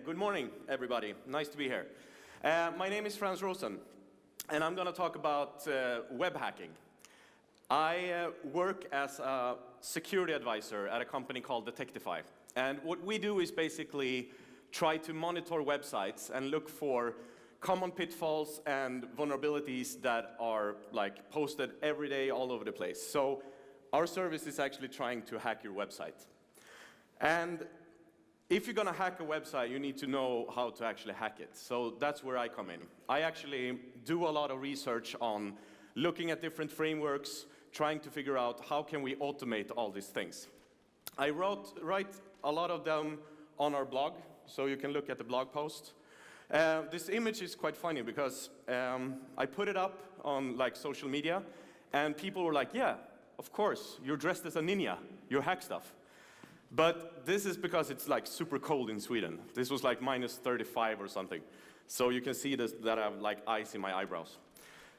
good morning, everybody. Nice to be here. My name is Frans Rosén, and I'm going to talk about web hacking. I work as a security advisor at a company called Detectify. And what we do is basically try to monitor websites and look for common pitfalls and vulnerabilities that are like posted every day all over the place. So our service is actually trying to hack your website. And if you're going to hack a website, you need to know how to actually hack it. So that's where I come in. I actually do a lot of research on looking at different frameworks, trying to figure out how can we automate all these things. I write a lot of them on our blog, so you can look at the blog post. This image is quite funny because I put it up on like social media, and people were like, yeah, of course, you're dressed as a ninja, you hack stuff. But this is because it's like super cold in Sweden. This was like minus 35 or something. So you can see this, that I have like ice in my eyebrows.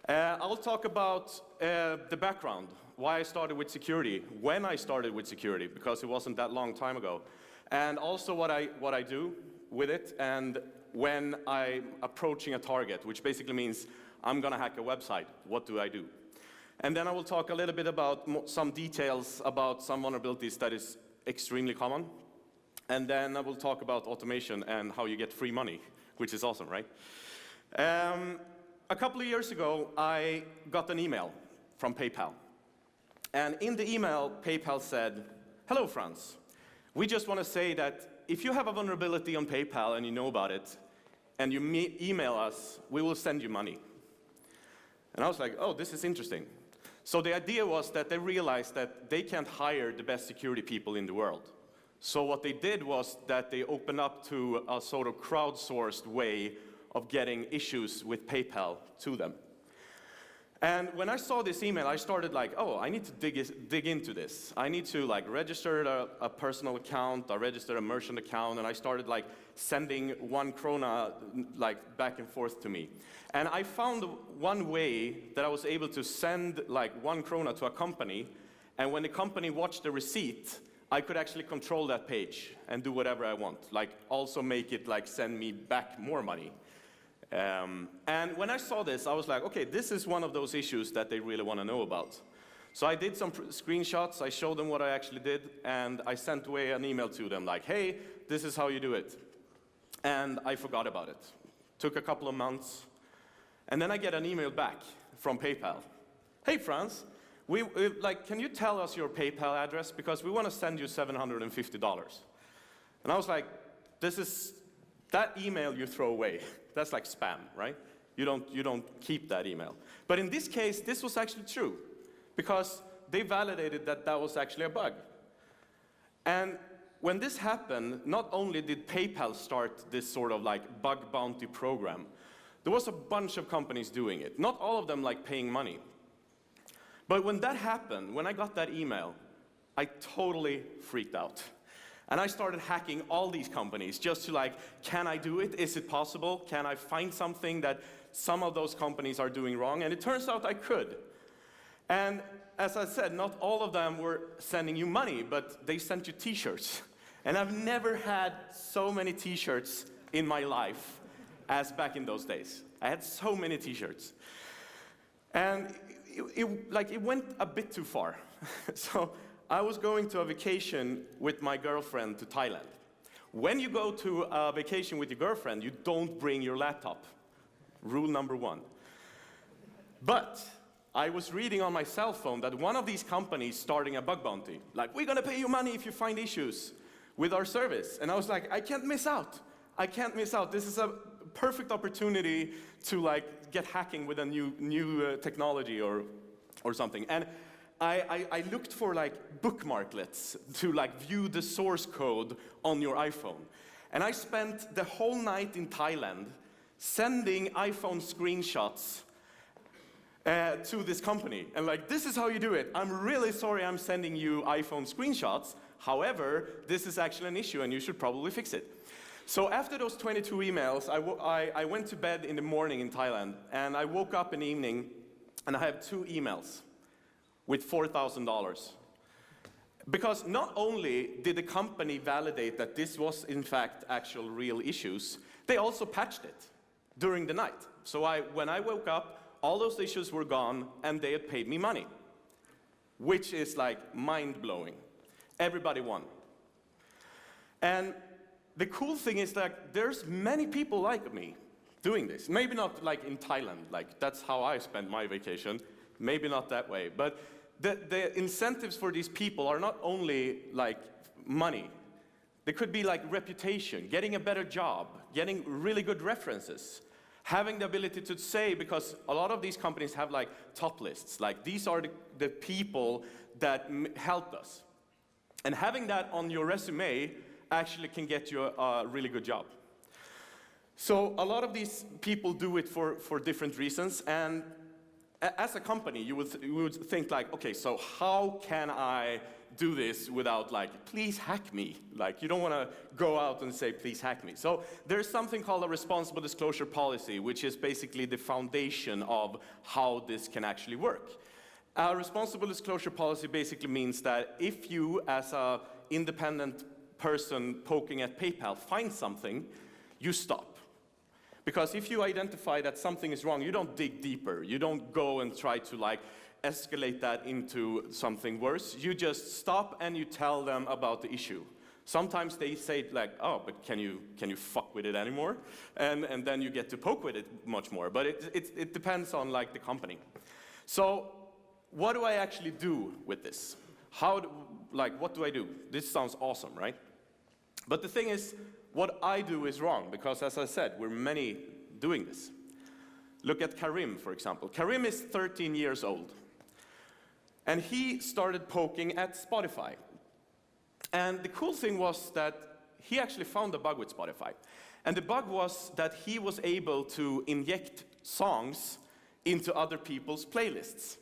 I'll talk about the background, why I started with security, when I started with security, because it wasn't that long time ago. And also what I do with it, and when I'm approaching a target, which basically means I'm gonna hack a website, what do I do? And then I will talk a little bit about some details about some vulnerabilities that is extremely common. And then I will talk about automation and how you get free money, which is awesome, right? A couple of years ago, I got an email from PayPal. And in the email, PayPal said, hello, Frans. We just want to say that if you have a vulnerability on PayPal and you know about it, and you email us, we will send you money. And I was like, oh, this is interesting. So the idea was that they realized that they can't hire the best security people in the world. So what they did was that they opened up to a sort of crowdsourced way of getting issues with PayPal to them. And when I saw this email, I started like, oh, I need to dig into this. I need to like register a personal account, I registered a merchant account, and I started like sending 1 krona like back and forth to me. And I found one way that I was able to send like 1 krona to a company, and when the company watched the receipt, I could actually control that page and do whatever I want, like also make it like send me back more money. And when I saw this, I was like, okay, this is one of those issues that they really want to know about. So I did some screenshots, I showed them what I actually did, and I sent away an email to them like, hey, this is how you do it. And I forgot about it. Took a couple of months, and then I get an email back from PayPal. Hey, Frans, can you tell us your PayPal address? Because we want to send you $750. And I was like, that email you throw away. That's like spam, right? You don't keep that email. But in this case, this was actually true, because they validated that that was actually a bug. And when this happened, not only did PayPal start this sort of like bug bounty program, there was a bunch of companies doing it. Not all of them like paying money. But when that happened, when I got that email, I totally freaked out. And I started hacking all these companies just to like, can I do it? Is it possible? Can I find something that some of those companies are doing wrong? And it turns out I could. And as I said, not all of them were sending you money, but they sent you t-shirts. And I've never had so many t-shirts in my life as back in those days. I had so many t-shirts. And it went a bit too far. So I was going to a vacation with my girlfriend to Thailand. When you go to a vacation with your girlfriend, you don't bring your laptop. Rule number 1. But I was reading on my cell phone that one of these companies starting a bug bounty. Like, we're gonna pay you money if you find issues with our service. And I was like, I can't miss out. I can't miss out. This is a perfect opportunity to like get hacking with a new technology or something. And I looked for like bookmarklets to like view the source code on your iPhone. And I spent the whole night in Thailand sending iPhone screenshots to this company. And like, this is how you do it. I'm really sorry I'm sending you iPhone screenshots. However, this is actually an issue and you should probably fix it. So after those 22 emails, I went to bed in the morning in Thailand, and I woke up in the evening and I have 2 emails with $4,000. Because not only did the company validate that this was in fact actual real issues, they also patched it during the night. So when I woke up, all those issues were gone and they had paid me money, which is like mind-blowing. Everybody won. And the cool thing is that there's many people like me doing this. Maybe not like in Thailand, like that's how I spend my vacation. Maybe not that way, but the incentives for these people are not only like money. They could be like reputation, getting a better job, getting really good references, having the ability to say, because a lot of these companies have like top lists, like these are the people that helped us. And having that on your resume actually can get you a really good job. So a lot of these people do it for different reasons, and as a company, you would think like, okay, so how can I do this without like, please hack me? Like, you don't want to go out and say, please hack me. So there's something called a responsible disclosure policy, which is basically the foundation of how this can actually work. A responsible disclosure policy basically means that if you, as an independent person poking at PayPal, find something, you stop. Because if you identify that something is wrong, you don't dig deeper. You don't go and try to like escalate that into something worse. You just stop and you tell them about the issue. Sometimes they say like, oh, but can you fuck with it anymore? And then you get to poke with it much more. But it depends on like the company. So what do I actually do with this? What do I do? This sounds awesome, right? But the thing is, what I do is wrong, because as I said, we're many doing this. Look at Karim, for example. Karim is 13 years old. And he started poking at Spotify. And the cool thing was that he actually found a bug with Spotify. And the bug was that he was able to inject songs into other people's playlists.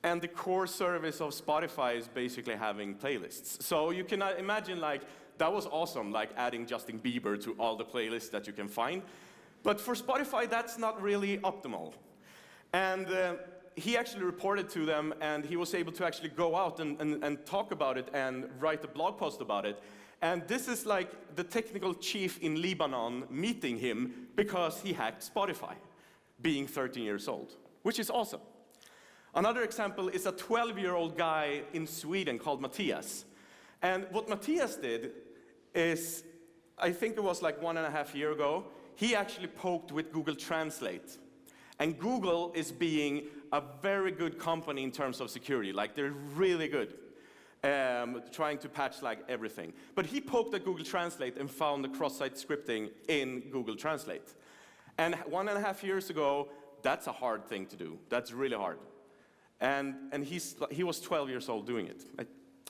And the core service of Spotify is basically having playlists. So you can imagine like, that was awesome, like adding Justin Bieber to all the playlists that you can find. But for Spotify, that's not really optimal. And he actually reported to them, and he was able to actually go out and talk about it and write a blog post about it. And this is like the technical chief in Lebanon meeting him because he hacked Spotify, being 13 years old, which is awesome. Another example is a 12-year-old guy in Sweden called Mathias. And what Mathias did is, I think it was like 1.5 years ago, he actually poked with Google Translate. And Google is being a very good company in terms of security. Like, they're really good, trying to patch like everything. But he poked at Google Translate and found the cross-site scripting in Google Translate. And 1.5 years ago, that's a hard thing to do. That's really hard. And he was 12 years old doing it.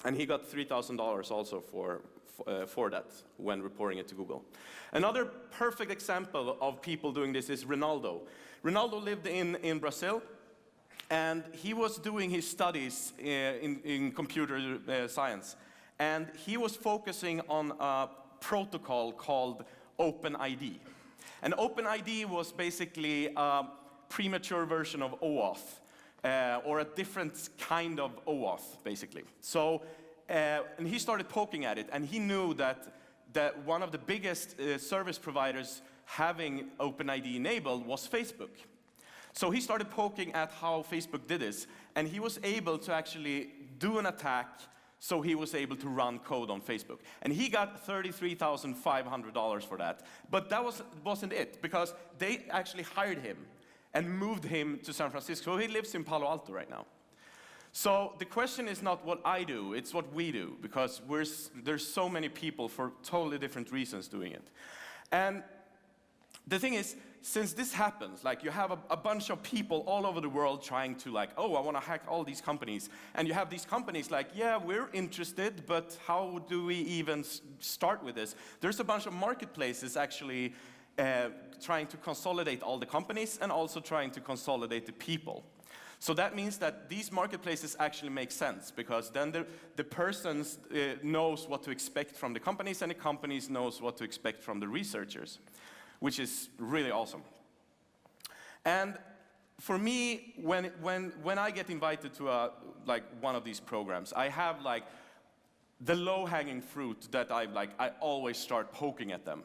And he got $3,000 also for that when reporting it to Google. Another perfect example of people doing this is Ronaldo. Ronaldo lived in Brazil, and he was doing his studies in computer science. And he was focusing on a protocol called OpenID. And OpenID was basically a premature version of OAuth. Or a different kind of OAuth, basically. So, and he started poking at it, and he knew that one of the biggest service providers having OpenID enabled was Facebook. So he started poking at how Facebook did this, and he was able to actually do an attack, so he was able to run code on Facebook. And he got $33,500 for that. But that wasn't it, because they actually hired him and moved him to San Francisco. He lives in Palo Alto right now. So the question is not what I do, it's what we do, because there's so many people for totally different reasons doing it. And the thing is, since this happens, like you have a bunch of people all over the world trying to like, oh, I want to hack all these companies. And you have these companies like, yeah, we're interested, but how do we even start with this? There's a bunch of marketplaces actually trying to consolidate all the companies and also trying to consolidate the people. So that means that these marketplaces actually make sense, because then the persons knows what to expect from the companies, and the companies knows what to expect from the researchers, which is really awesome. And for me, when I get invited to like one of these programs, I have like the low-hanging fruit that I always start poking at them.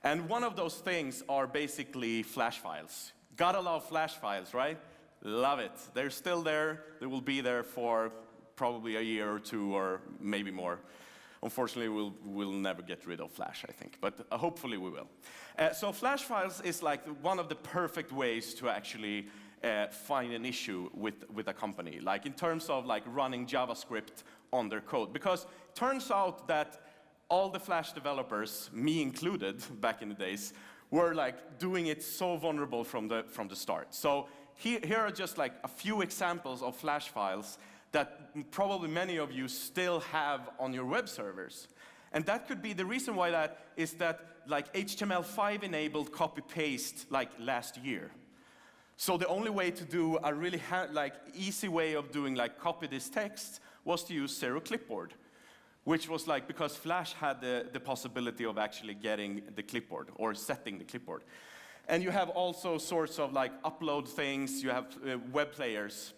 And one of those things are basically flash files. Gotta love flash files, right? Love it. They're still there. They will be there for probably a year or two or maybe more. Unfortunately, we'll never get rid of Flash, I think, but hopefully we will. So Flash files is like one of the perfect ways to actually find an issue with a company, like in terms of like running JavaScript on their code. Because it turns out that all the Flash developers, me included back in the days, were like doing it so vulnerable from the start. So here are just like a few examples of Flash files that probably many of you still have on your web servers. And that could be the reason why that is that like HTML5 enabled copy-paste like last year. So the only way to do a really like easy way of doing like copy this text was to use zero clipboard, which was like because Flash had the possibility of actually getting the clipboard or setting the clipboard. And you have also sorts of like upload things, you have web players.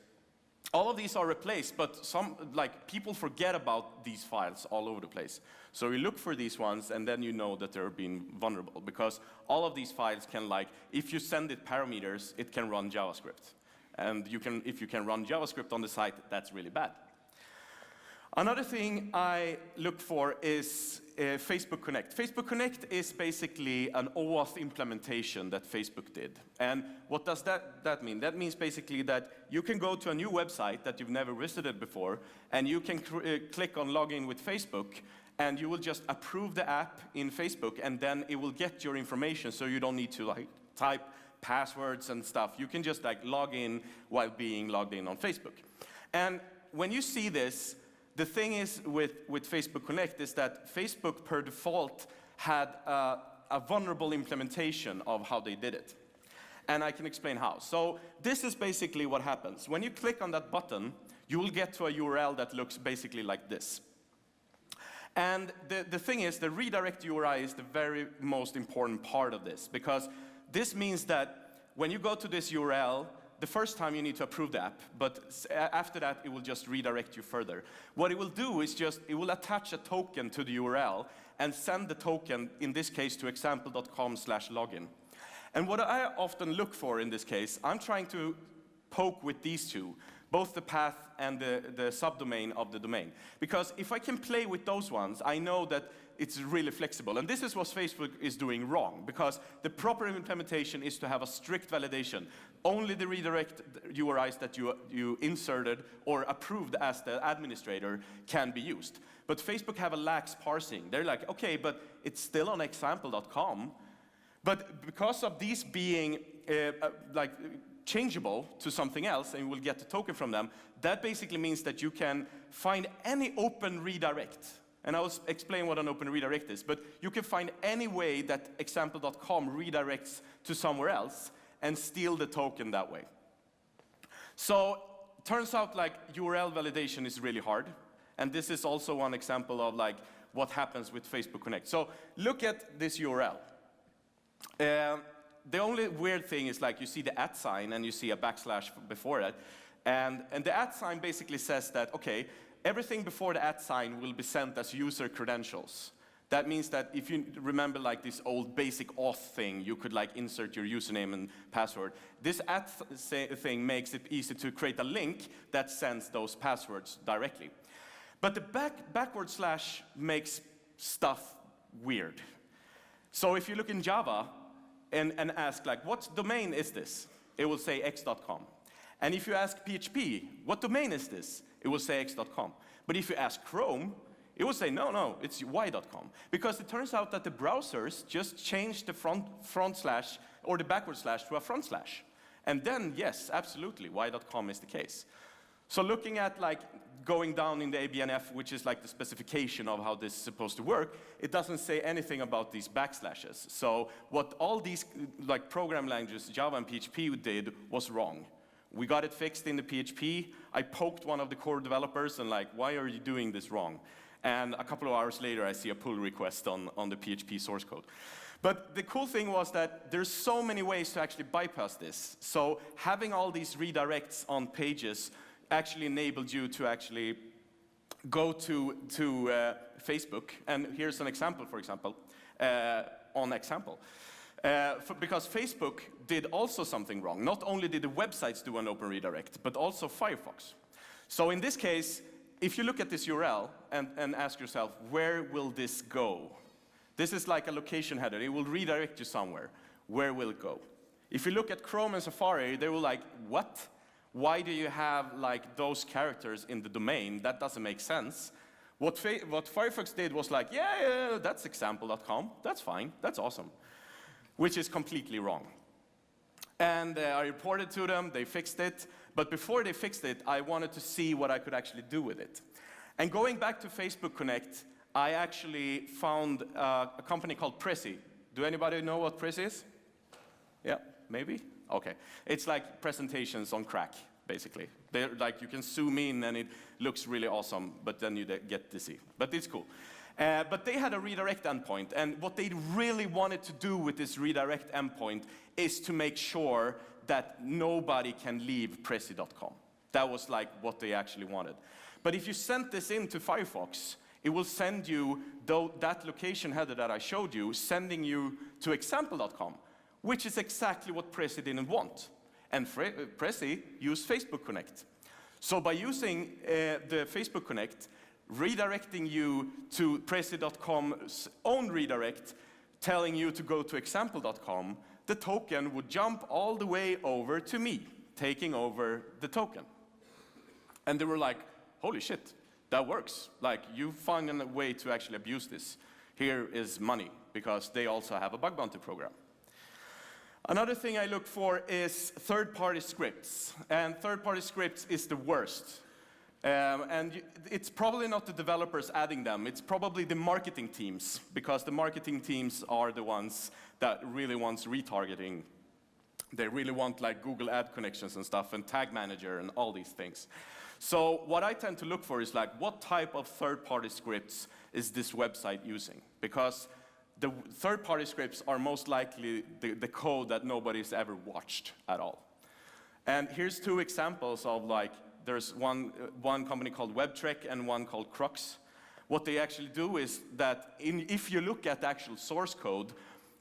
All of these are replaced, but some, like, people forget about these files all over the place. So you look for these ones, and then you know that they're being vulnerable, because all of these files can, like, if you send it parameters, it can run JavaScript. And if you can run JavaScript on the site, that's really bad. Another thing I look for is Facebook Connect. Facebook Connect is basically an OAuth implementation that Facebook did. And what does that mean? That means basically that you can go to a new website that you've never visited before, and you can click on login with Facebook, and you will just approve the app in Facebook, and then it will get your information, so you don't need to like type passwords and stuff. You can just like log in while being logged in on Facebook. And when you see this, the thing is with Facebook Connect is that Facebook per default had a vulnerable implementation of how they did it. And I can explain how. So this is basically what happens. When you click on that button, you will get to a URL that looks basically like this. And the thing is, the redirect URI is the very most important part of this, because this means that when you go to this URL, the first time you need to approve the app, but after that it will just redirect you further. What it will do is it will attach a token to the URL and send the token, in this case, to example.com/login. And what I often look for in this case, I'm trying to poke with these two, both the path and the subdomain of the domain. Because if I can play with those ones, I know that it's really flexible. And this is what Facebook is doing wrong, because the proper implementation is to have a strict validation. Only the redirect URIs that you inserted or approved as the administrator can be used. But Facebook have a lax parsing. They're like, okay, but it's still on example.com. But because of these being like changeable to something else, and you will get the token from them, that basically means that you can find any open redirect. And I will explain what an open redirect is, but you can find any way that example.com redirects to somewhere else and steal the token that way. So turns out like URL validation is really hard, and this is also one example of like what happens with Facebook Connect. So look at this URL. The only weird thing is like you see the @ sign and you see a backslash before it, and the @ sign basically says that, okay, everything before the @ sign will be sent as user credentials. That means that if you remember like this old basic auth thing, you could like insert your username and password. This @ thing makes it easy to create a link that sends those passwords directly. But the backward slash makes stuff weird. So if you look in Java and ask like, what domain is this? It will say x.com. And if you ask PHP, what domain is this? It will say x.com. But if you ask Chrome, it will say, no, it's y.com. Because it turns out that the browsers just changed the front slash or the backward slash to a front slash. And then, yes, absolutely, y.com is the case. So looking at like going down in the ABNF, which is like the specification of how this is supposed to work, it doesn't say anything about these backslashes. So what all these like program languages, Java and PHP did was wrong. We got it fixed in the PHP. I poked one of the core developers and like, why are you doing this wrong? And a couple of hours later, I see a pull request on the PHP source code. But the cool thing was that there's so many ways to actually bypass this. So having all these redirects on pages actually enabled you to actually go to Facebook. And here's an example, for example, on example. Because Facebook did also something wrong. Not only did the websites do an open redirect, but also Firefox. So in this case, if you look at this URL and ask yourself, where will this go? This is like a location header. It will redirect you somewhere. Where will it go? If you look at Chrome and Safari, they will like, what? Why do you have like those characters in the domain? That doesn't make sense. What Firefox did was like, yeah, that's example.com. That's fine. That's awesome. Which is completely wrong. And I reported to them. They fixed it. But before they fixed it, I wanted to see what I could actually do with it. And going back to Facebook Connect, I actually found a company called Prezi. Do anybody know what Prezi is? Yeah, maybe? Okay. It's like presentations on crack, basically. They're like, you can zoom in and it looks really awesome, but then you get dizzy. But it's cool. But they had a redirect endpoint, and what they really wanted to do with this redirect endpoint is to make sure that nobody can leave Prezi.com. That was like what they actually wanted. But if you sent this into Firefox, it will send you that location header that I showed you, sending you to example.com, which is exactly what Prezi didn't want. And Prezi used Facebook Connect. So by using the Facebook Connect, redirecting you to Prezi.com's own redirect, telling you to go to example.com, the token would jump all the way over to me, taking over the token. And they were like, holy shit. That works. Like, you find a way to actually abuse this. Here is money, because they also have a bug bounty program. Another thing I look for is third-party scripts. And third-party scripts is the worst. And it's probably not the developers adding them. It's probably the marketing teams, because the marketing teams are the ones that really want retargeting. They really want like Google Ad connections and stuff, and Tag Manager and all these things. So what I tend to look for is like, what type of third-party scripts is this website using? Because the third-party scripts are most likely the code that nobody's ever watched at all. And here's two examples of like, there's one company called WebTrek and one called WROC. What they actually do is that if you look at the actual source code,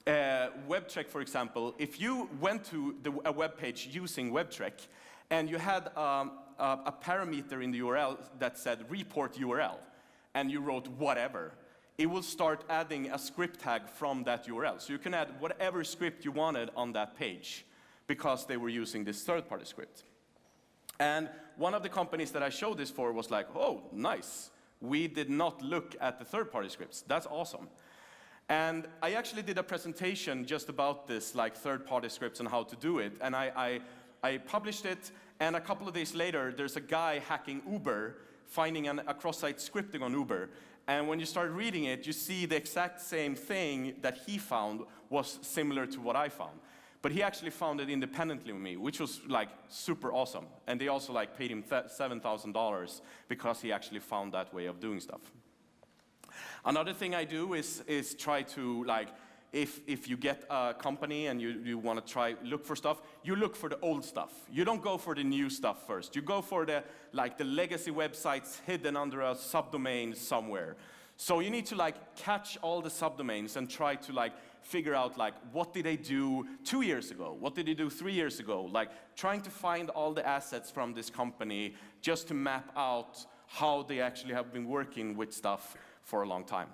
WebTrek, for example, if you went to a web page using WebTrek and you had a parameter in the URL that said report URL, and you wrote whatever, it will start adding a script tag from that URL. So you can add whatever script you wanted on that page because they were using this third-party script. And one of the companies that I showed this for was like, oh, nice. We did not look at the third-party scripts. That's awesome. And I actually did a presentation just about this, like third-party scripts and how to do it. And I published it, and a couple of days later, there's a guy hacking Uber, finding a cross-site scripting on Uber. And when you start reading it, you see the exact same thing that he found was similar to what I found. But he actually found it independently with me, which was like super awesome. And they also like paid him $7,000 because he actually found that way of doing stuff. Another thing I do is try to like, if you get a company and you want to look for stuff, you look for the old stuff. You don't go for the new stuff first. You go for the legacy websites hidden under a subdomain somewhere. So you need to like catch all the subdomains and try to like figure out like what did they do 2 years ago? What did they do 3 years ago? Like trying to find all the assets from this company just to map out how they actually have been working with stuff for a long time.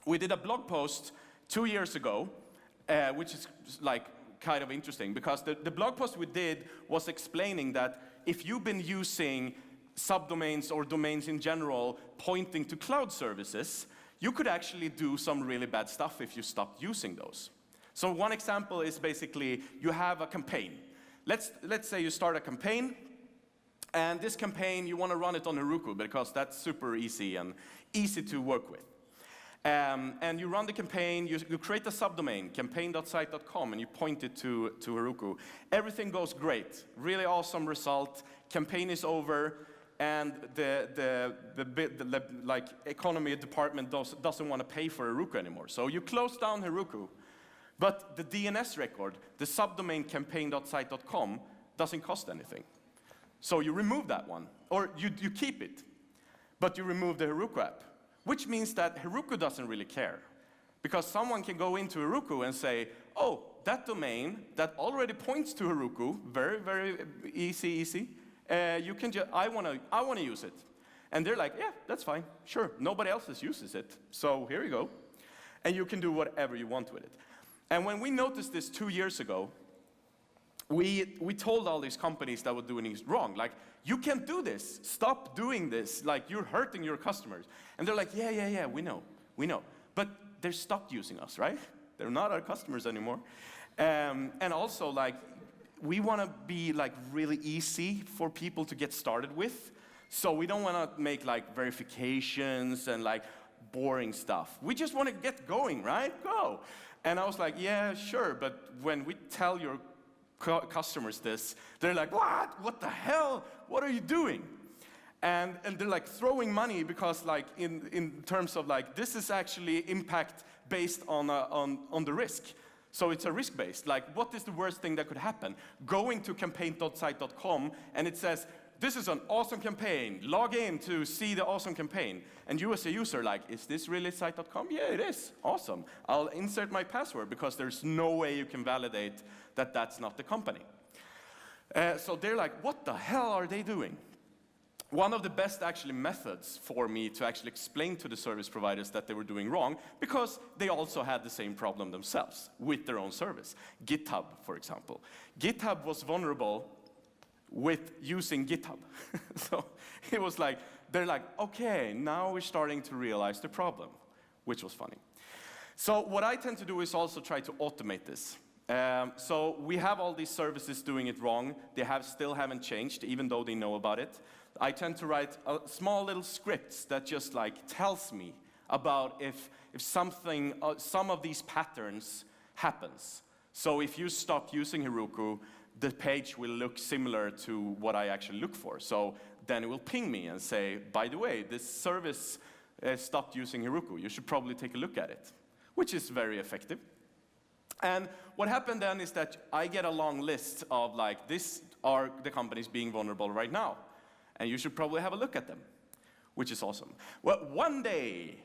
We did a blog post 2 years ago, which is like kind of interesting because the blog post we did was explaining that if you've been using subdomains or domains in general pointing to cloud services, you could actually do some really bad stuff if you stopped using those. So one example is basically you have a campaign. Let's say you start a campaign, and this campaign you want to run it on Heroku because that's super easy and easy to work with. And you run the campaign, you create a subdomain, campaign.site.com, and you point it to Heroku. Everything goes great, really awesome result, campaign is over, and the economy department doesn't want to pay for Heroku anymore. So you close down Heroku, But the DNS record, the subdomain campaign.site.com, doesn't cost anything. So you remove that one, or you keep it, but you remove the Heroku app, which means that Heroku doesn't really care. Because someone can go into Heroku and say, oh, that domain that already points to Heroku, very, very easy. You can just, I want to use it. And they're like, yeah, that's fine, sure. Nobody else uses it, so here you go. And you can do whatever you want with it. And when we noticed this 2 years ago, we told all these companies that were doing it wrong, like, you can't do this. Stop doing this. Like, you're hurting your customers. And they're like, yeah, we know. But they stopped using us, right? They're not our customers anymore. And also, like, we want to be like really easy for people to get started with. So we don't want to make like verifications and like boring stuff. We just want to get going, right? Go. And I was like, yeah, sure. But when we tell your customers this, they're like, what? What the hell? What are you doing? And they're like throwing money because like in terms of like, this is actually impact based on the risk. So it's a risk-based. Like, what is the worst thing that could happen? Going to campaign.site.com and it says, this is an awesome campaign. Log in to see the awesome campaign. And you as a user, like, is this really site.com? Yeah, it is. Awesome. I'll insert my password because there's no way you can validate that that's not the company. So they're like, what the hell are they doing? One of the best actually methods for me to actually explain to the service providers that they were doing wrong, because they also had the same problem themselves with their own service. GitHub, for example. GitHub was vulnerable with using GitHub. So it was like, they're like, okay, now we're starting to realize the problem, which was funny. So what I tend to do is also try to automate this. So we have all these services doing it wrong. They still haven't changed, even though they know about it. I tend to write small little scripts that just like tells me about if something, some of these patterns happens. So if you stop using Heroku, the page will look similar to what I actually look for. So then it will ping me and say, by the way, this service stopped using Heroku. You should probably take a look at it, which is very effective. And what happened then is that I get a long list of like, this are the companies being vulnerable right now. And you should probably have a look at them, which is awesome. Well, one day,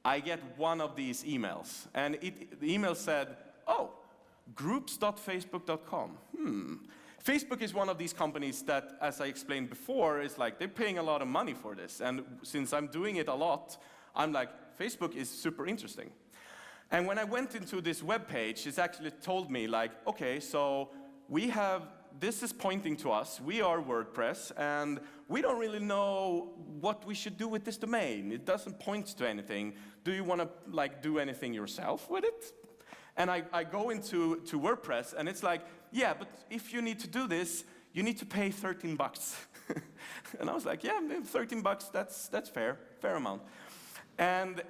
I get one of these emails. And the email said, oh, groups.facebook.com. Facebook is one of these companies that, as I explained before, is like, they're paying a lot of money for this. And since I'm doing it a lot, I'm like, Facebook is super interesting. And when I went into this web page, it actually told me like, okay, so we have, this is pointing to us, we are WordPress, and we don't really know what we should do with this domain. It doesn't point to anything. Do you want to like do anything yourself with it? And I go into WordPress, and it's like, yeah, but if you need to do this, you need to pay $13. And I was like, yeah, $13, that's fair amount. And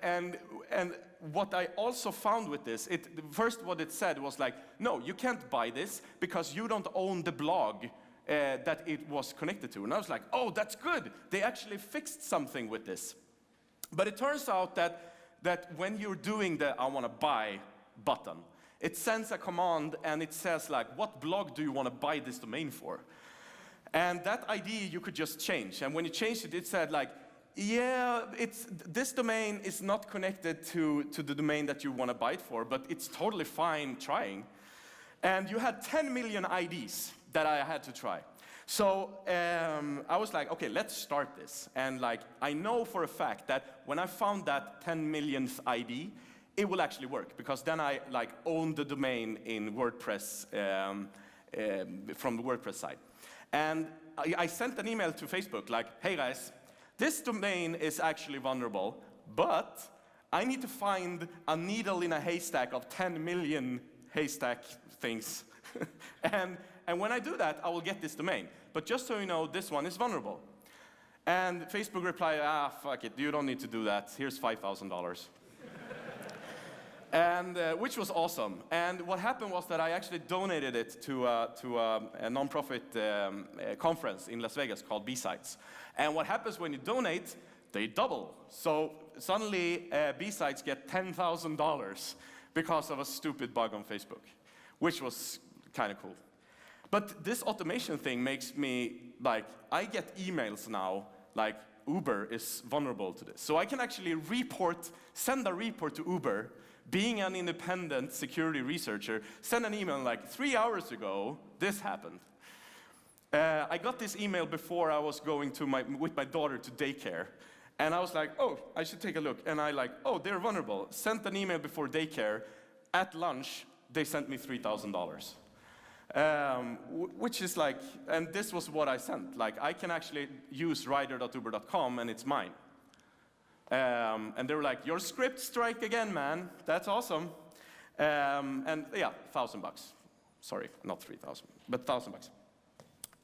what I also found with this, first what it said was like, no, you can't buy this because you don't own the blog that it was connected to. And I was like, oh, that's good. They actually fixed something with this. But it turns out that when you're doing the I want to buy button, it sends a command and it says like, what blog do you want to buy this domain for? And that ID you could just change. And when you changed it, it said like, yeah, this domain is not connected to the domain that you want to buy it for, but it's totally fine trying. And you had 10 million IDs that I had to try. So I was like, okay, let's start this. And like, I know for a fact that when I found that 10 millionth ID, it will actually work, because then I like own the domain in WordPress from the WordPress side. And I sent an email to Facebook like, hey guys, this domain is actually vulnerable, but I need to find a needle in a haystack of 10 million haystack things. and when I do that, I will get this domain. But just so you know, this one is vulnerable. And Facebook replied, fuck it, you don't need to do that. Here's $5,000. And which was awesome. And what happened was that I actually donated it to a nonprofit conference in Las Vegas called B-Sides. And what happens when you donate, they double. So suddenly B-Sides get $10,000 because of a stupid bug on Facebook, which was kind of cool. But this automation thing makes me, like, I get emails now, like, Uber is vulnerable to this. So I can actually send a report to Uber, being an independent security researcher, send an email like, 3 hours ago, this happened. I got this email before I was going with my daughter to daycare. And I was like, oh, I should take a look. And I like, oh, they're vulnerable. Sent an email before daycare. At lunch, they sent me $3,000. Which is like, and this was what I sent. Like, I can actually use rider.uber.com and it's mine. And they were like, your script strike again, man. That's awesome. And yeah, $1,000. Sorry, not 3,000, but $1,000.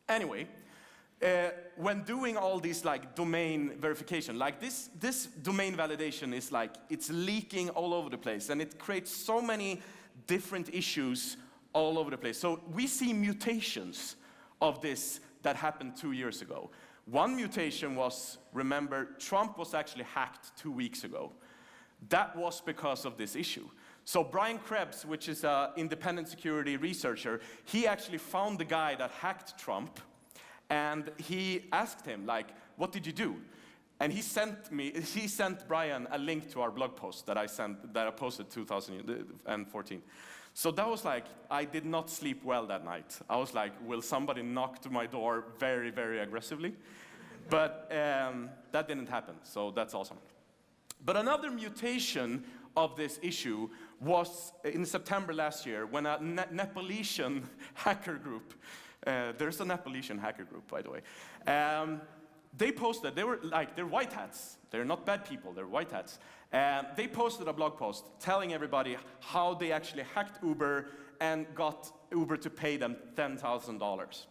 Anyway, when doing all these like domain verification, like this domain validation is like, it's leaking all over the place and it creates so many different issues all over the place. So we see mutations of this that happened 2 years ago. One mutation was, remember, Trump was actually hacked 2 weeks ago. That was because of this issue. So Brian Krebs, which is an independent security researcher, he actually found the guy that hacked Trump, and he asked him, like, what did you do? And he sent Brian a link to our blog post that I posted 2014. So that was like, I did not sleep well that night. I was like, will somebody knock to my door very, very aggressively? But that didn't happen, so that's awesome. But another mutation of this issue was in September last year when a Nepalese hacker group, there's a Nepalese hacker group, by the way, they posted, they're white hats. They're not bad people, they're white hats. They posted a blog post telling everybody how they actually hacked Uber and got Uber to pay them $10,000.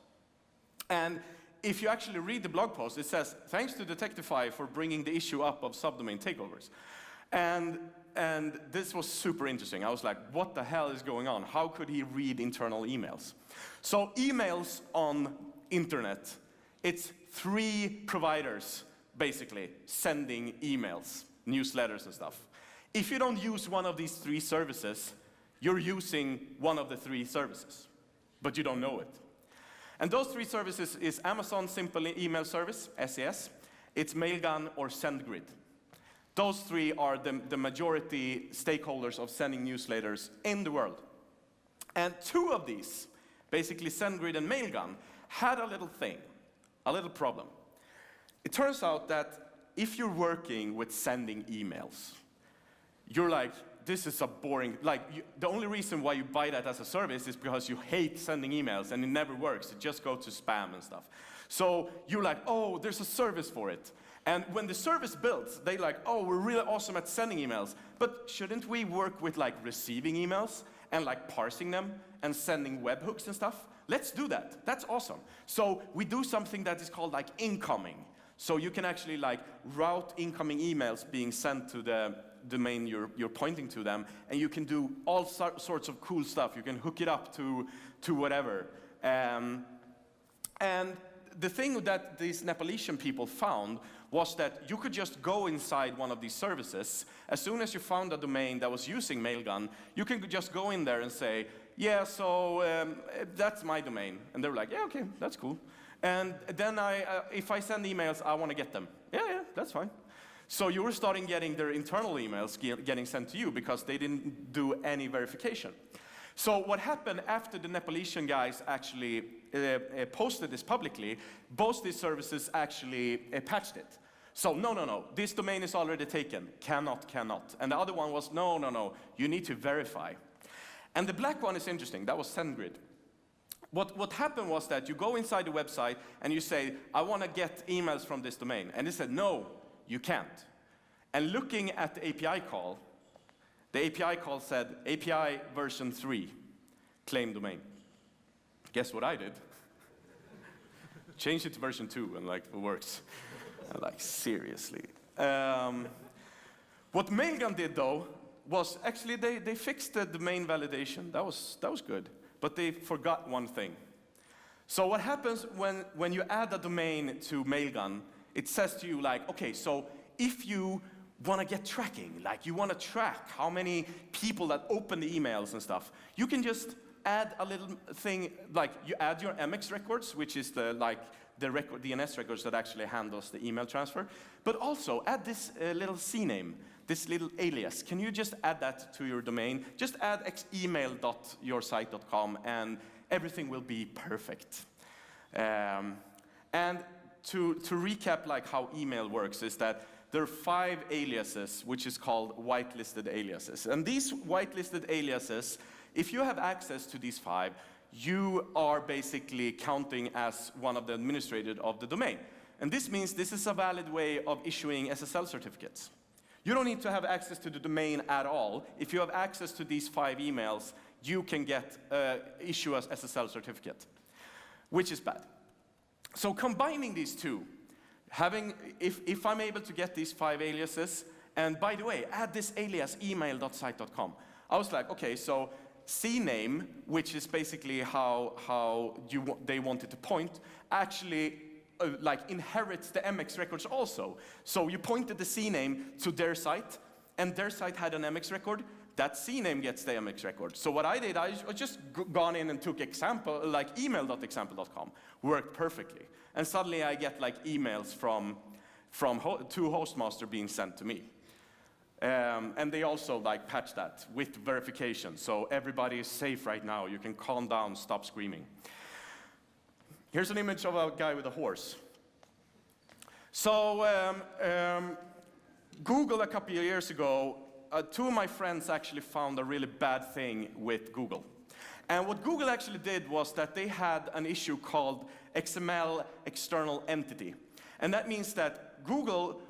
And if you actually read the blog post, it says, thanks to Detectify for bringing the issue up of subdomain takeovers. And this was super interesting. I was like, what the hell is going on? How could he read internal emails? So emails on internet, it's 3 providers, basically, sending emails, newsletters and stuff. If you don't use one of these 3 services, you're using one of the 3 services, but you don't know it. And those 3 services is Amazon Simple Email Service, SES, it's Mailgun or SendGrid. Those 3 are the majority stakeholders of sending newsletters in the world. And 2 of these, basically SendGrid and Mailgun, had a little thing, a little problem. It turns out that if you're working with sending emails, you're like, this is a boring, the only reason why you buy that as a service is because you hate sending emails and it never works. It just goes to spam and stuff. So you're like, oh, there's a service for it. And when the service builds, they're like, oh, we're really awesome at sending emails, but shouldn't we work with receiving emails and parsing them and sending webhooks and stuff? Let's do that. That's awesome. So we do something that is called incoming. So you can actually route incoming emails being sent to the domain you're pointing to them, and you can do all sorts of cool stuff. You can hook it up to whatever. And the thing that these Nepalese people found was that you could just go inside one of these services. As soon as you found a domain that was using Mailgun, you can just go in there and say, yeah, so that's my domain. And they're like, yeah, okay, that's cool. And then if I send emails, I want to get them. Yeah, that's fine. So you were starting getting their internal emails getting sent to you because they didn't do any verification. So what happened after the Nepalese guys actually posted this publicly, both these services actually patched it. So no, this domain is already taken, cannot. And the other one was, no, you need to verify. And the black one is interesting, that was SendGrid. What happened was that you go inside the website and you say, I want to get emails from this domain. And they said, no, you can't. And looking at the API call said, API version 3, claim domain. Guess what I did? Changed it to version 2, and it works. Seriously. What Mailgun did, though, was actually they fixed the domain validation. That was good. But they forgot one thing. So what happens when you add a domain to Mailgun, it says to you okay, so if you want to get tracking, like you want to track how many people that open the emails and stuff, you can just add a little thing, like you add your MX records, which is the DNS records that actually handles the email transfer, but also add this little CNAME, this little alias. Can you just add that to your domain? Just add email.yoursite.com and everything will be perfect. And to recap like how email works is that there are 5 aliases, which is called whitelisted aliases. And these whitelisted aliases, if you have access to these 5, you are basically counting as one of the administrators of the domain. And this means this is a valid way of issuing SSL certificates. You don't need to have access to the domain at all. If you have access to these 5 emails, you can get issue as SSL certificate, which is bad. So combining these two, if I'm able to get these 5 aliases, and by the way, add this alias email.site.com. I was like, okay, so CNAME, which is basically how they wanted to point, actually like inherits the MX records also. So you pointed the CNAME to their site, and their site had an MX record. That CNAME gets the MX record. So what I did, I just gone in and took example, like email.example.com, worked perfectly. And suddenly I get like emails from to Hostmaster being sent to me. And they also like patch that with verification. So everybody is safe right now. You can calm down, stop screaming. Here's an image of a guy with a horse. So Google a couple of years ago, 2 of my friends actually found a really bad thing with Google. And what Google actually did was that they had an issue called XML external entity. And that means that Google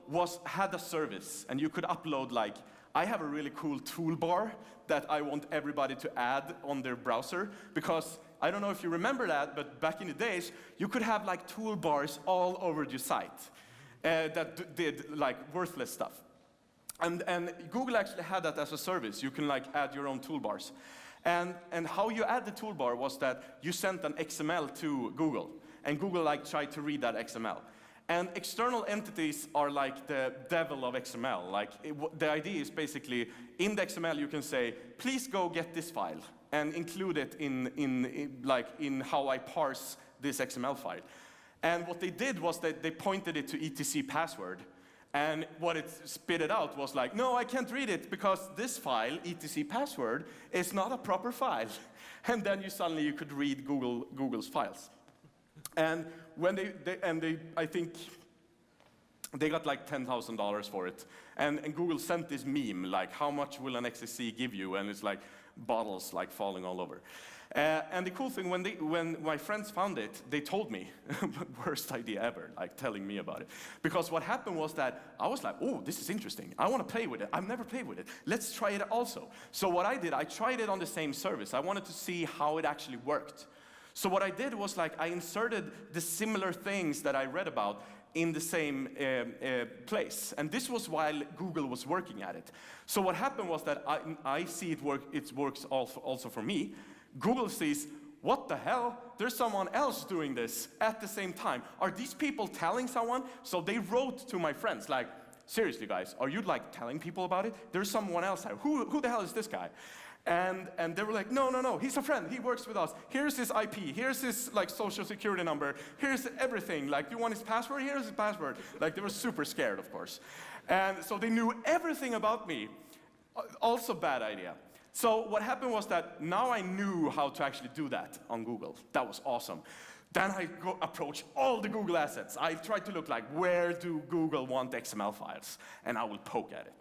had a service, and you could upload like, I have a really cool toolbar that I want everybody to add on their browser, because I don't know if you remember that, but back in the days, you could have like toolbars all over your site that did like worthless stuff. And Google actually had that as a service. You can like add your own toolbars. And how you add the toolbar was that you sent an XML to Google, and Google like tried to read that XML. And external entities are like the devil of XML. Like the idea is basically in the XML you can say, please go get this file and include it in how I parse this XML file. And what they did was that they pointed it to etc password. And what it spit out was like, no, I can't read it because this file, etc password, is not a proper file. And then you could read Google's files. And when I think they got like $10,000 for it. And Google sent this meme, like, how much will an XSC give you? And it's like bottles like falling all over. And the cool thing, when my friends found it, they told me, worst idea ever, like telling me about it. Because what happened was that I was like, oh, this is interesting. I want to play with it. I've never played with it. Let's try it also. So what I did, I tried it on the same service. I wanted to see how it actually worked. So what I did was like, I inserted the similar things that I read about in the same place. And this was while Google was working at it. So what happened was that I see it works also for me. Google sees, what the hell? There's someone else doing this at the same time. Are these people telling someone? So they wrote to my friends, like, seriously guys, are you like telling people about it? There's someone else here. Who the hell is this guy? And they were like, no, he's a friend, he works with us. Here's his IP, here's his like social security number, here's everything. Like, do you want his password? Here's his password. Like, they were super scared, of course. And so they knew everything about me. Also bad idea. So what happened was that now I knew how to actually do that on Google. That was awesome. Then I approach all the Google assets. I tried to look like, where do Google want XML files? And I will poke at it.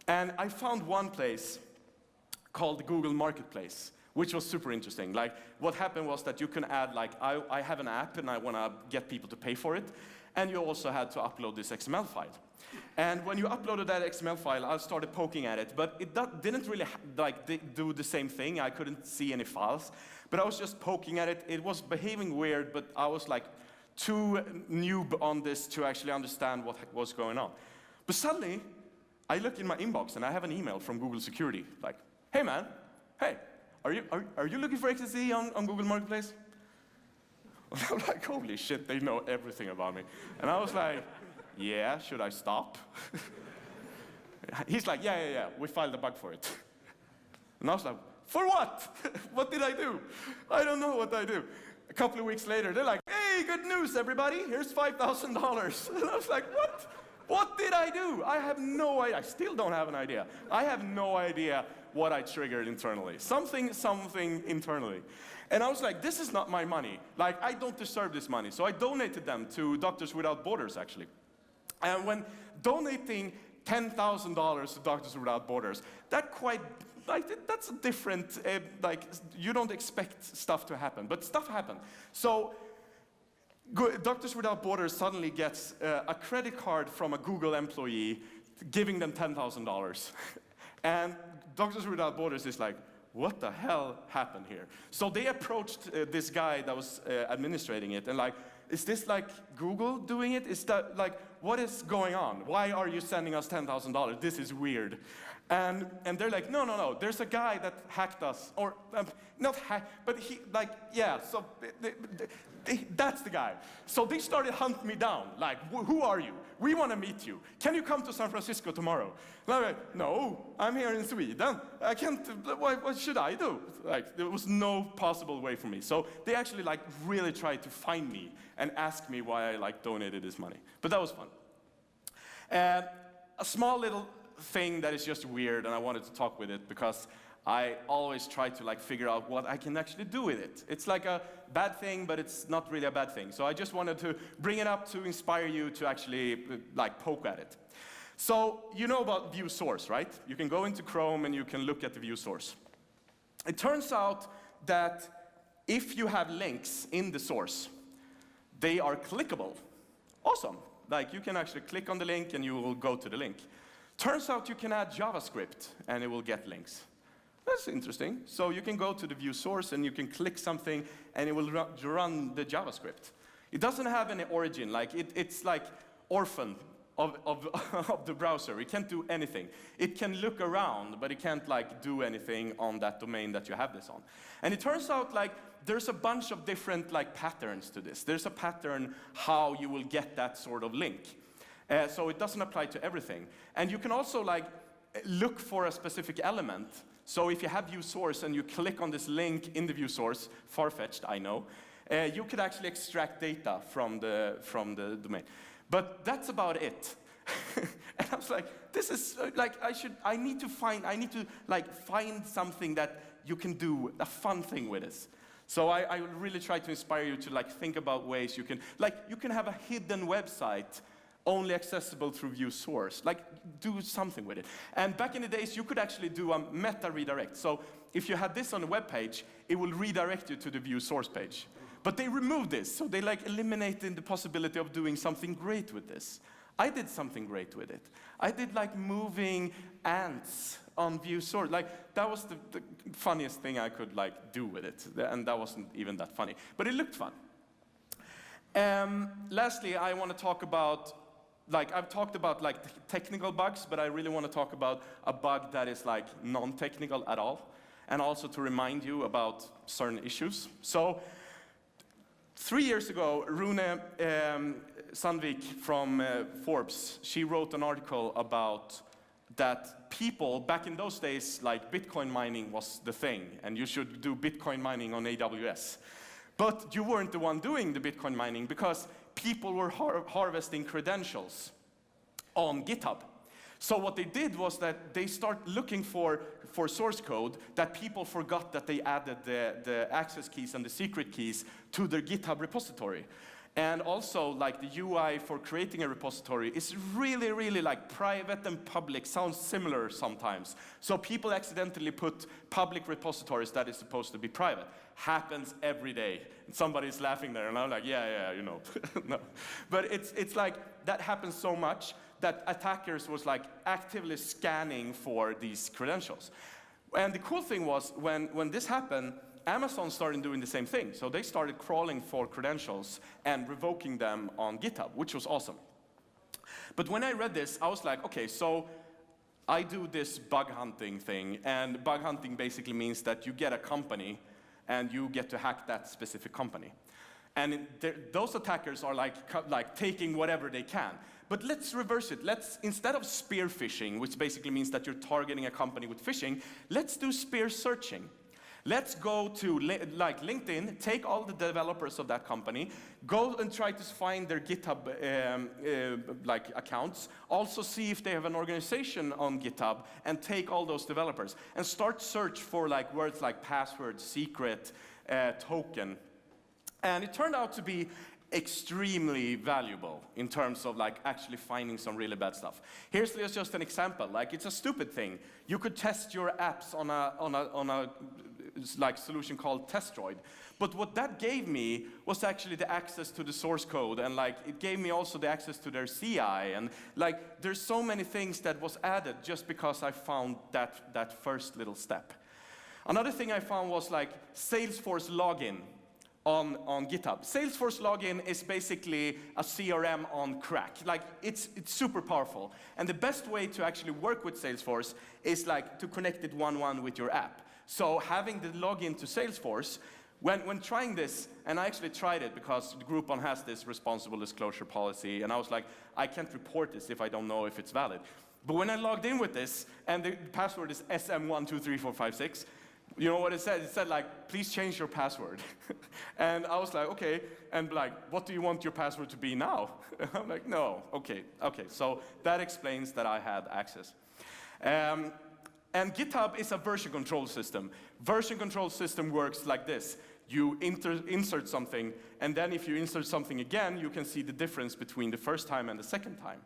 And I found one place called the Google Marketplace, which was super interesting. Like, what happened was that you can add, like, I have an app and I want to get people to pay for it. And you also had to upload this XML file. And when you uploaded that XML file, I started poking at it, but it didn't really do the same thing. I couldn't see any files, but I was just poking at it. It was behaving weird, but I was like too noob on this to actually understand what was going on. But suddenly, I look in my inbox and I have an email from Google Security, like, hey man, hey, are you looking for XSC on Google Marketplace? I'm like, holy shit, they know everything about me. And I was like, yeah, should I stop? He's like, yeah, we filed a bug for it. And I was like, for what? What did I do? I don't know what I do. A couple of weeks later, they're like, hey, good news, everybody. Here's $5,000. And I was like, what? What did I do? I have no idea. I still don't have an idea. I have no idea what I triggered internally. Something internally. And I was like, this is not my money. Like, I don't deserve this money. So I donated them to Doctors Without Borders, actually. And when donating $10,000 to Doctors Without Borders, that's a different, you don't expect stuff to happen, but stuff happened. So Doctors Without Borders suddenly gets a credit card from a Google employee giving them $10,000. And Doctors Without Borders is like, what the hell happened here? So they approached this guy that was administrating it and like, is this like Google doing it? Is that like, what is going on? Why are you sending us $10,000? This is weird. And they're like, no, there's a guy that hacked us, or not hack, but he, like, yeah, so that's the guy. So they started hunting me down, like, who are you? We want to meet you. Can you come to San Francisco tomorrow? And I'm like, no, I'm here in Sweden. I can't, what should I do? Like, there was no possible way for me. So they actually, like, really tried to find me and ask me why I, like, donated this money. But that was fun. A small little thing that is just weird, and I wanted to talk with it because I always try to like figure out what I can actually do with it. It's like a bad thing, but it's not really a bad thing. So I just wanted to bring it up to inspire you to actually like poke at it. So you know about view source, right? You can go into Chrome and you can look at the view source. It turns out that if you have links in the source, they are clickable. Awesome. Like you can actually click on the link and you will go to the link. Turns out you can add JavaScript and it will get links. That's interesting. So you can go to the view source and you can click something and it will run the JavaScript. It doesn't have any origin, like it's like orphan of the browser. It can't do anything. It can look around, but it can't like do anything on that domain that you have this on. And it turns out like there's a bunch of different like patterns to this. There's a pattern how you will get that sort of link. So it doesn't apply to everything. And you can also like look for a specific element. So if you have view source and you click on this link in the view source, far-fetched, I know, you could actually extract data from the domain. But that's about it. And I was like, this is like I need to find something that you can do a fun thing with this. So I really try to inspire you to like think about ways you can have a hidden website only accessible through view source. Like, do something with it. And back in the days, you could actually do a meta redirect. So if you had this on a web page, it will redirect you to the view source page. But they removed this, so they like eliminated the possibility of doing something great with this. I did something great with it. I did like moving ants on view source. Like, that was the funniest thing I could like do with it. And that wasn't even that funny. But it looked fun. Lastly, I want to talk about I've talked about like technical bugs, but I really want to talk about a bug that is like non-technical at all, and also to remind you about certain issues. So 3 years ago, Rune Sandvik from Forbes, she wrote an article about that people, back in those days, like Bitcoin mining was the thing, and you should do Bitcoin mining on AWS. But you weren't the one doing the Bitcoin mining because people were harvesting credentials on GitHub. So what they did was that they started looking for source code that people forgot that they added the access keys and the secret keys to their GitHub repository. And also, like, the UI for creating a repository is really, really like private and public, sounds similar sometimes. So people accidentally put public repositories that is supposed to be private. Happens every day. And somebody's laughing there, and I'm like, yeah, you know. No. But it's like, that happens so much that attackers was like actively scanning for these credentials. And the cool thing was, when this happened, Amazon started doing the same thing. So they started crawling for credentials and revoking them on GitHub, which was awesome. But when I read this, I was like, okay, so I do this bug hunting thing, and bug hunting basically means that you get a company and you get to hack that specific company. And those attackers are like taking whatever they can. But let's reverse it. Let's, instead of spear phishing, which basically means that you're targeting a company with phishing, let's do spear searching. Let's go to like LinkedIn, take all the developers of that company, go and try to find their GitHub like accounts, also see if they have an organization on GitHub, and take all those developers and start search for like words like password, secret, token. And it turned out to be extremely valuable in terms of like actually finding some really bad stuff. Here's just an example. Like, it's a stupid thing. You could test your apps on a like solution called Testroid. But what that gave me was actually the access to the source code, and like it gave me also the access to their CI, and like there's so many things that was added just because I found that first little step. Another thing I found was like Salesforce login on GitHub. Salesforce login is basically a CRM on crack. Like, it's super powerful. And the best way to actually work with Salesforce is like to connect it one-one with your app. So having the login to Salesforce, when trying this, and I actually tried it because Groupon has this responsible disclosure policy, and I was like, I can't report this if I don't know if it's valid. But when I logged in with this, and the password is SM123456, you know what it said? It said like, please change your password. And I was like, okay, and like, what do you want your password to be now? I'm like, no, okay. So that explains that I had access. And GitHub is a version control system. Version control system works like this. You insert something, and then if you insert something again, you can see the difference between the first time and the second time.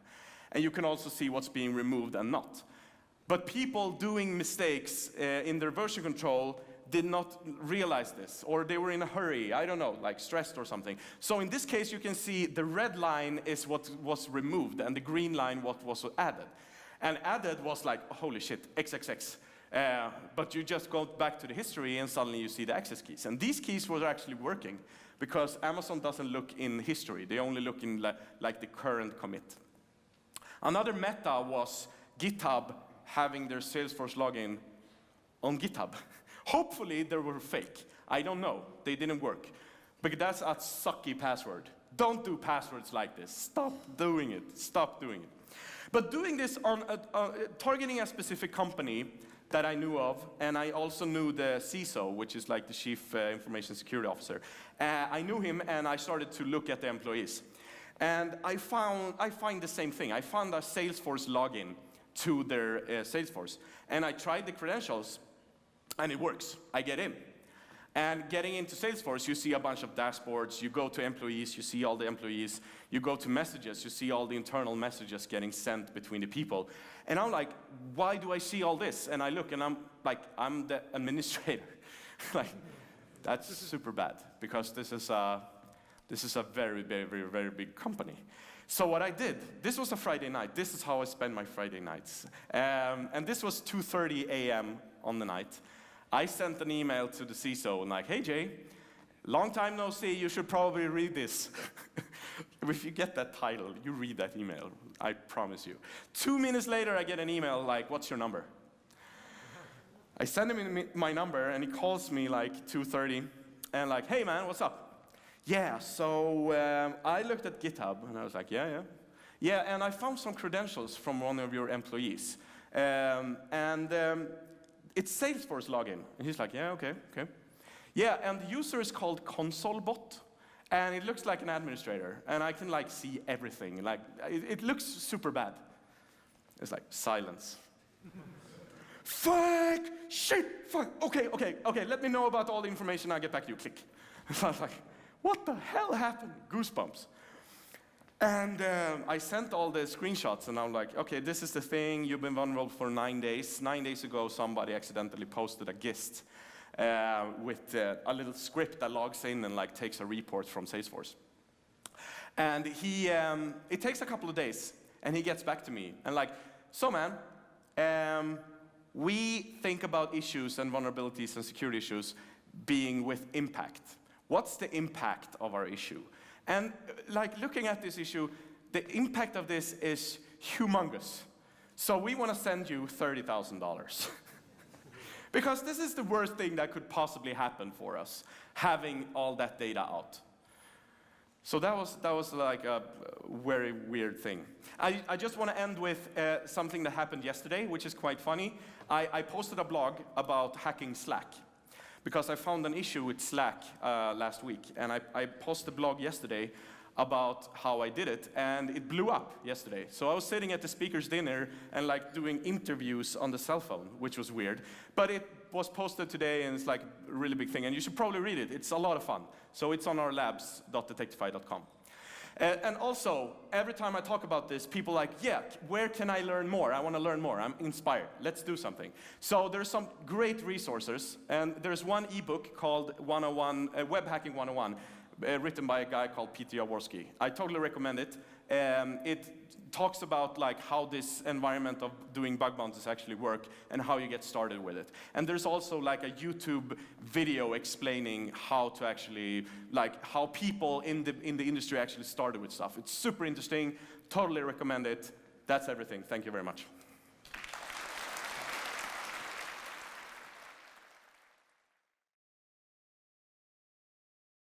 And you can also see what's being removed and not. But people doing mistakes in their version control did not realize this, or they were in a hurry, I don't know, like stressed or something. So in this case, you can see the red line is what was removed, and the green line what was added. And added was like, holy shit, XXX. But you just go back to the history and suddenly you see the access keys. And these keys were actually working because Amazon doesn't look in history. They only look in like the current commit. Another meta was GitHub having their Salesforce login on GitHub. Hopefully they were fake. I don't know. They didn't work. But that's a sucky password. Don't do passwords like this. Stop doing it. Stop doing it. But doing this on targeting a specific company that I knew of, and I also knew the CISO, which is like the Chief Information Security Officer. I knew him, and I started to look at the employees. And I find the same thing. I found a Salesforce login to their Salesforce. And I tried the credentials, and it works. I get in. And getting into Salesforce, you see a bunch of dashboards. You go to employees, you see all the employees. You go to messages, you see all the internal messages getting sent between the people. And I'm like, why do I see all this? And I look, and I'm like, I'm the administrator. Like, that's super bad, because this is a very, very, very, very big company. So what I did, this was a Friday night. This is how I spend my Friday nights. And this was 2:30 a.m. on the night. I sent an email to the CISO and like, hey Jay, long time no see, you should probably read this. If you get that title, you read that email, I promise you. 2 minutes later, I get an email like, what's your number? I send him my number, and he calls me like 2:30, and like, hey man, what's up? Yeah, so I looked at GitHub, and I was like, yeah, and I found some credentials from one of your employees. It's Salesforce login. And he's like, yeah, okay. Yeah, and the user is called ConsoleBot, and it looks like an administrator, and I can like see everything. Like, it looks super bad. It's like silence. Fuck, shit, fuck. Okay, let me know about all the information, I'll get back to you, click. So I was like, what the hell happened? Goosebumps. And I sent all the screenshots, and I'm like, okay, this is the thing, you've been vulnerable for 9 days. 9 days ago, somebody accidentally posted a gist with a little script that logs in and like takes a report from Salesforce. And it takes a couple of days, and he gets back to me, and like, so man, we think about issues and vulnerabilities and security issues being with impact. What's the impact of our issue? And like looking at this issue, the impact of this is humongous. So we want to send you $30,000. Because this is the worst thing that could possibly happen for us, having all that data out. So that was like a very weird thing. I just want to end with something that happened yesterday, which is quite funny. I posted a blog about hacking Slack, because I found an issue with Slack last week, and I posted a blog yesterday about how I did it, and it blew up yesterday. So I was sitting at the speaker's dinner and like doing interviews on the cell phone, which was weird. But it was posted today, and it's like a really big thing, and you should probably read it. It's a lot of fun. So it's on our labs.detectify.com. And also, every time I talk about this, people are like, yeah, where can I learn more? I want to learn more. I'm inspired. Let's do something. So there's some great resources, and there's one ebook called 101, Web Hacking 101, written by a guy called Peter Jaworski. I totally recommend it. It talks about like how this environment of doing bug bounties actually work and how you get started with it. And there's also like a YouTube video explaining how to actually, like how people in the industry actually started with stuff. It's super interesting. Totally recommend it. That's everything. Thank you very much.